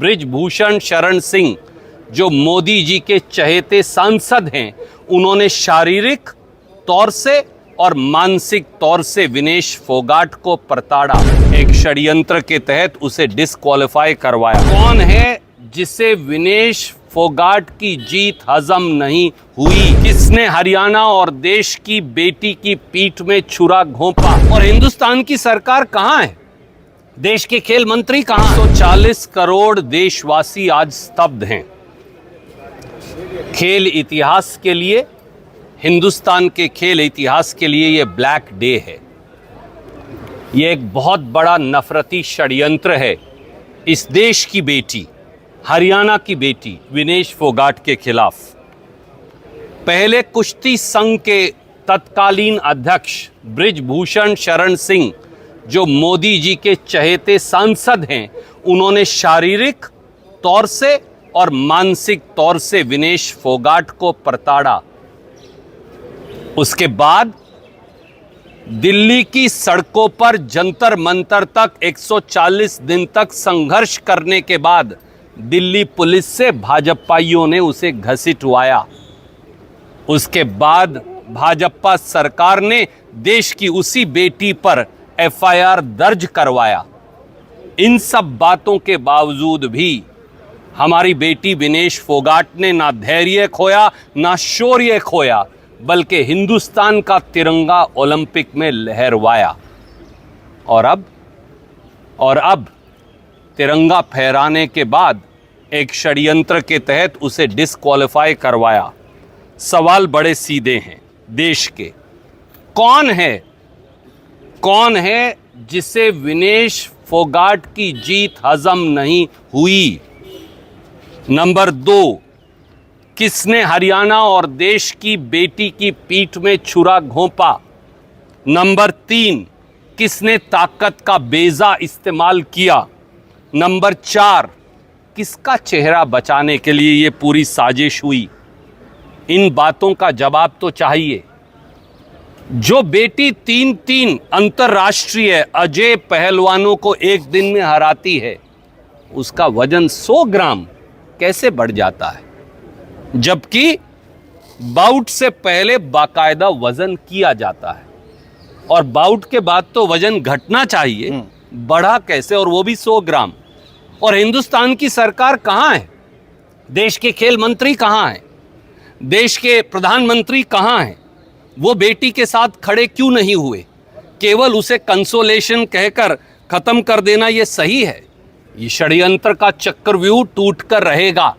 बृजभूषण शरण सिंह जो मोदी जी के चहेते सांसद हैं, उन्होंने शारीरिक तौर से और मानसिक तौर से विनेश फोगाट को प्रताड़ा। एक षड्यंत्र के तहत उसे डिस्क्वालीफाई करवाया। कौन है जिसे विनेश फोगाट की जीत हजम नहीं हुई? किसने हरियाणा और देश की बेटी की पीठ में छुरा घोंपा? और हिंदुस्तान की सरकार कहां है? देश के खेल मंत्री कहां? 140 करोड़ देशवासी आज स्तब्ध हैं। खेल इतिहास के लिए, हिंदुस्तान के खेल इतिहास के लिए ये ब्लैक डे है। ये एक बहुत बड़ा नफरती षड्यंत्र है इस देश की बेटी, हरियाणा की बेटी विनेश फोगाट के खिलाफ। पहले कुश्ती संघ के तत्कालीन अध्यक्ष बृजभूषण शरण सिंह जो मोदी जी के चहेते सांसद हैं, उन्होंने शारीरिक तौर से और मानसिक तौर से विनेश फोगाट को प्रताड़ा। उसके बाद दिल्ली की सड़कों पर जंतर मंतर तक 140 दिन तक संघर्ष करने के बाद दिल्ली पुलिस से भाजपाइयों ने उसे घसीटवाया। उसके बाद भाजपा सरकार ने देश की उसी बेटी पर एफआईआर दर्ज करवाया। इन सब बातों के बावजूद भी हमारी बेटी विनेश फोगाट ने ना धैर्य खोया, ना शौर्य खोया, बल्कि हिंदुस्तान का तिरंगा ओलंपिक में लहरवाया। और अब तिरंगा फहराने के बाद एक षड्यंत्र के तहत उसे डिस्क्वालीफाई करवाया। सवाल बड़े सीधे हैं देश के। कौन है जिसे विनेश फोगाट की जीत हजम नहीं हुई? नंबर 2, किसने हरियाणा और देश की बेटी की पीठ में छुरा घोंपा? नंबर 3, किसने ताकत का बेजा इस्तेमाल किया? नंबर 4, किसका चेहरा बचाने के लिए ये पूरी साजिश हुई? इन बातों का जवाब तो चाहिए। जो बेटी 3 अंतर्राष्ट्रीय अजय पहलवानों को एक दिन में हराती है, उसका वजन 100 ग्राम कैसे बढ़ जाता है? जबकि बाउट से पहले बाकायदा वजन किया जाता है और बाउट के बाद तो वजन घटना चाहिए, बढ़ा कैसे, और वो भी 100 ग्राम। और हिंदुस्तान की सरकार कहां है? देश के खेल मंत्री कहां हैं? देश के प्रधानमंत्री कहां हैं? वो बेटी के साथ खड़े क्यों नहीं हुए? केवल उसे कंसोलेशन कहकर खत्म कर देना ये सही है? ये षड्यंत्र का चक्रव्यूह टूटकर रहेगा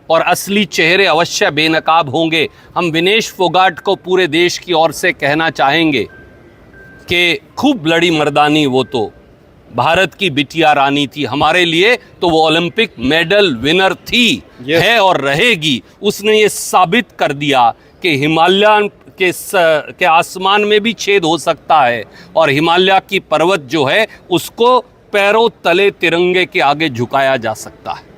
और असली चेहरे अवश्य बेनकाब होंगे। हम विनेश फोगाट को पूरे देश की ओर से कहना चाहेंगे कि खूब लड़ी मर्दानी, वो तो भारत की बिटिया रानी थी। हमारे लिए तो वो ओलंपिक मेडल विनर थी, है और रहेगी। उसने ये साबित कर दिया कि हिमालय के आसमान में भी छेद हो सकता है और हिमालय की पर्वत जो है उसको पैरों तले तिरंगे के आगे झुकाया जा सकता है।